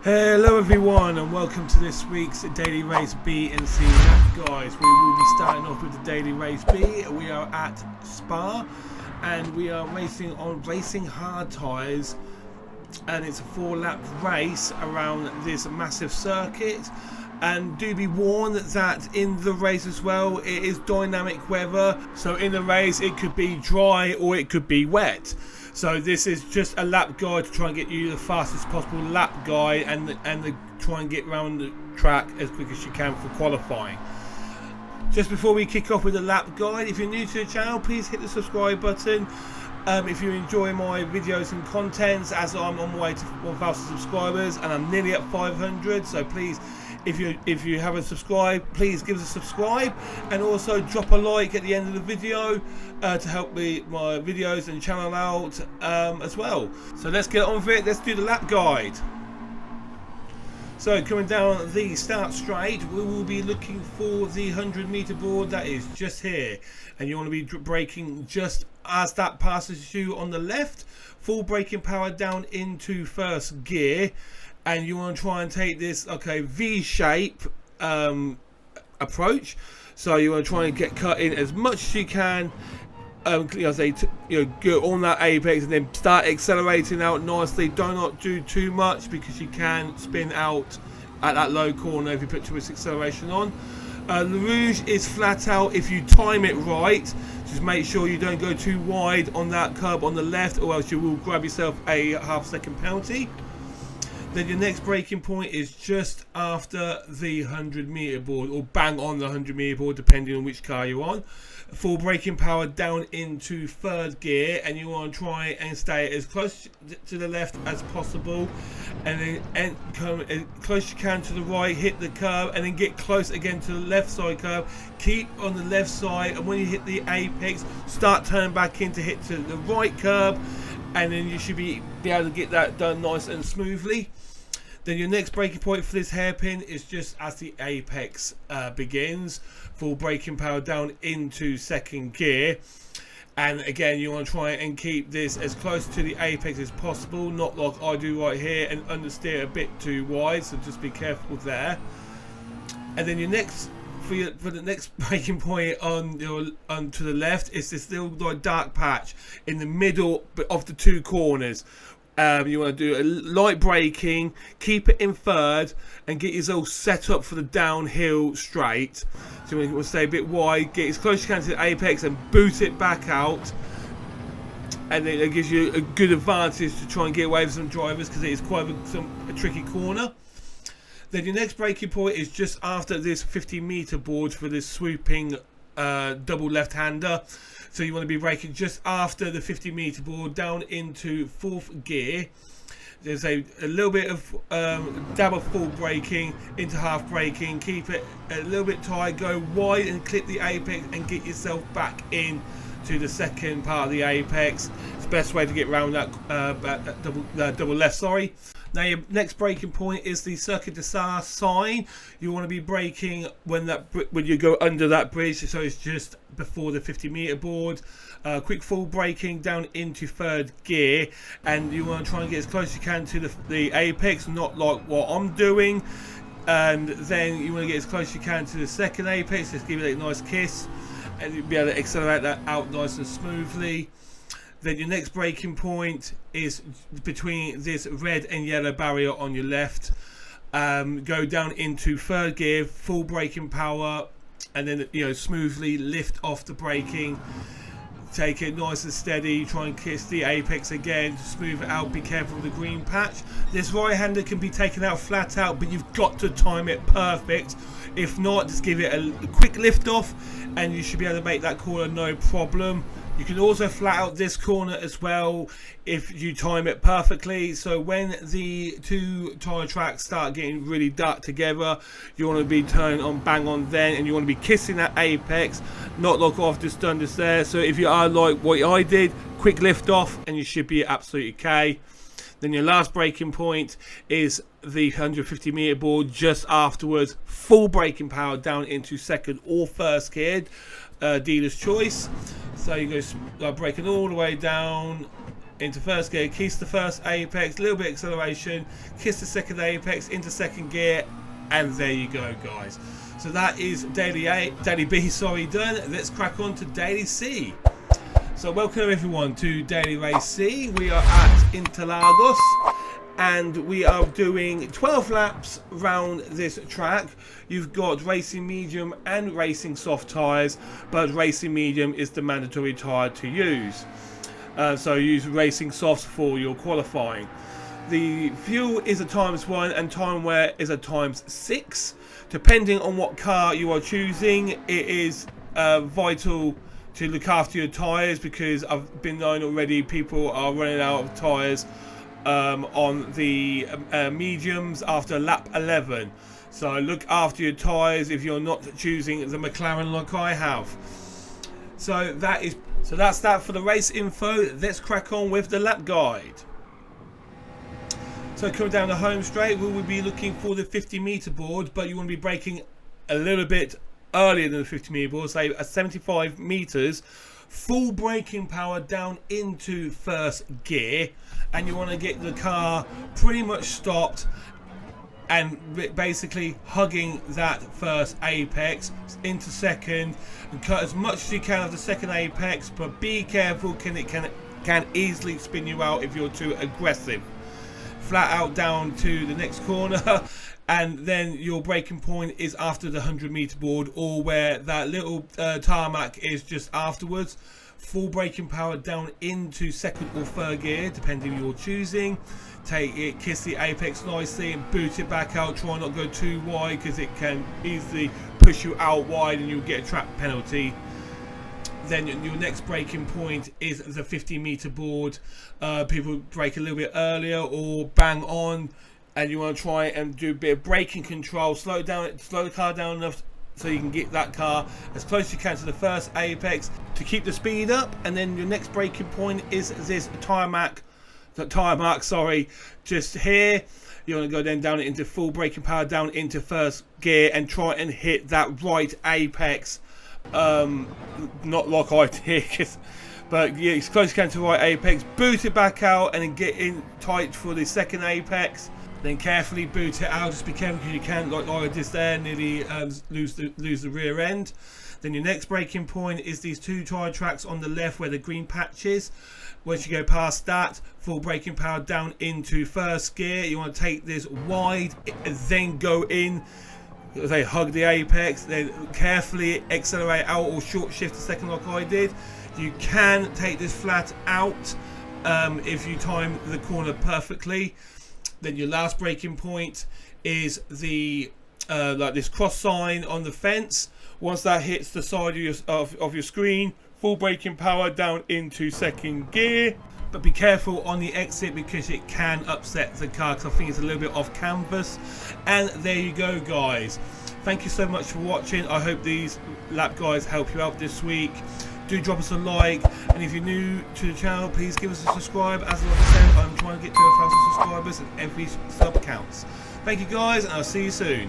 Hello everyone and welcome to this week's Daily Race B and C lap, guys. We will be starting off with the Daily Race B. We are at Spa and we are racing on racing hard tyres, and it's a 4-lap race around this massive circuit. And do be warned that in the race as well, it is dynamic weather, so in the race it could be dry or it could be wet. So this is just a lap guide to try and get you the fastest possible lap guide and try and get around the track as quick as you can for qualifying. Just before we kick off with the lap guide, if you're new to the channel, please hit the subscribe button. If you enjoy my videos and contents, as I'm on my way to 1,000 subscribers and I'm nearly at 500, so please, if you haven't subscribed, please give us a subscribe and also drop a like at the end of the video to help my videos and channel out as well. So let's get on with it. Let's do the lap guide. So coming down the start straight, we will be looking for the 100-meter board that is just here, and you want to be braking just as that passes you on the left. Full braking power down into first gear, and you want to try and take this V-shape approach. So you want to try and get cut in as much as you can. Go on that apex and then start accelerating out nicely. Do not do too much because you can spin out at that low corner if you put too much acceleration on. The Rouge is flat out if you time it right. Just make sure you don't go too wide on that curb on the left, or else you will grab yourself a half-second penalty. Then your next braking point is just after the 100-meter board, or bang on the 100-meter board, depending on which car you're on. Full braking power down into third gear, and you want to try and stay as close to the left as possible, and then come as close as you can to the right, hit the curb, and then get close again to the left side curb. Keep on the left side, and when you hit the apex, start turning back in to hit to the right curb, and then you should be able to get that done nice and smoothly. Then your next braking point for this hairpin is just as the apex begins. Full braking power down into second gear, and again you want to try and keep this as close to the apex as possible, not like I do right here and understeer a bit too wide, so just be careful there. And then your next for the next braking point on to the left is this little dark patch in the middle of the two corners. You want to do a light braking, keep it in third, and get yourself set up for the downhill straight. So you want to stay a bit wide, get as close as you can to the apex, and boot it back out. And then it gives you a good advantage to try and get away with some drivers, because it is quite a tricky corner. Then your next braking point is just after this 50-meter board for this swooping double left-hander. So you want to be braking just after the 50-meter board down into fourth gear. There's a little bit of dab of full braking into half braking. Keep it a little bit tight, go wide and clip the apex and get yourself back in to the second part of the apex. It's the best way to get around that double left, sorry. Now your next braking point is the Circuit de Sars sign. You want to be braking when you go under that bridge, so it's just before the 50-meter board. Quick full braking down into third gear, and you want to try and get as close as you can to the apex, not like what I'm doing. And then you want to get as close as you can to the second apex. Just give it a nice kiss, and you'll be able to accelerate that out nice and smoothly. Then your next braking point is between this red and yellow barrier on your left. Go down into third gear, full braking power, and then smoothly lift off the braking. Take it nice and steady. Try and kiss the apex again to smooth it out. Be careful with the green patch. This right-hander can be taken out flat out, but you've got to time it perfect. If not, just give it a quick lift off, and you should be able to make that corner no problem. You can also flat out this corner as well if you time it perfectly. So when the two tyre tracks start getting really dark together, you want to be turning on bang on then, and you want to be kissing that apex, not lock off just done this there. So if you are like what I did, quick lift off and you should be absolutely okay. Then your last braking point is the 150-meter board just afterwards. Full braking power down into second or first gear, dealer's choice. So you go braking all the way down into first gear, kiss the first apex, a little bit of acceleration, kiss the second apex into second gear, and there you go, guys. So that is daily B, sorry, done. Let's crack on to daily C. So welcome everyone to daily race C. We are at Interlagos and we are doing 12 laps round this track. You've got racing medium and racing soft tyres, but racing medium is the mandatory tyre to use. So use racing softs for your qualifying. The fuel is a ×1 and time wear is a ×6. Depending on what car you are choosing, it is vital to look after your tyres, because I've been known already people are running out of tyres on the mediums after lap 11. So look after your tyres if you're not choosing the McLaren like I have. So that's that for the race info. Let's crack on with the lap guide. So coming down the home straight, we will be looking for the 50-meter board, but you want to be braking a little bit earlier than the 50-meter board, say at 75 meters, full braking power down into first gear, and you want to get the car pretty much stopped and basically hugging that first apex into second, and cut as much as you can of the second apex, but be careful, it can easily spin you out if you're too aggressive. Flat out down to the next corner, and then your braking point is after the 100-meter board, or where that little tarmac is just afterwards. Full braking power down into second or third gear, depending on your choosing. Take it, kiss the apex nicely and boot it back out. Try not to go too wide, because it can easily push you out wide and you'll get a track penalty. Then your next braking point is the 50-meter board. People brake a little bit earlier or bang on, and you want to try and do a bit of braking control. Slow the car down enough so you can get that car as close as you can to the first apex to keep the speed up. And then your next braking point is this tire mark, just here. You want to go then down it into full braking power down into first gear and try and hit that right apex. Not like I did, but yeah, as close as you can to the right apex. Boot it back out and then get in tight for the second apex. Then carefully boot it out. Just be careful, because you can, like I did there, nearly lose the rear end. Then your next braking point is these two tyre tracks on the left where the green patch is. Once you go past that, full braking power down into first gear. You want to take this wide and then go in. They hug the apex, then carefully accelerate out or short shift a second like I did. You can take this flat out if you time the corner perfectly. Then your last braking point is the like this cross sign on the fence. Once that hits the side of your screen, full braking power down into second gear. But be careful on the exit, because it can upset the car, because I think it's a little bit off canvas. And there you go, guys. Thank you so much for watching. I hope these lap guides help you out this week. Do drop us a like, and if you're new to the channel, please give us a subscribe. As I said, I'm trying to get to 1,000 subscribers, and every sub counts. Thank you guys, and I'll see you soon.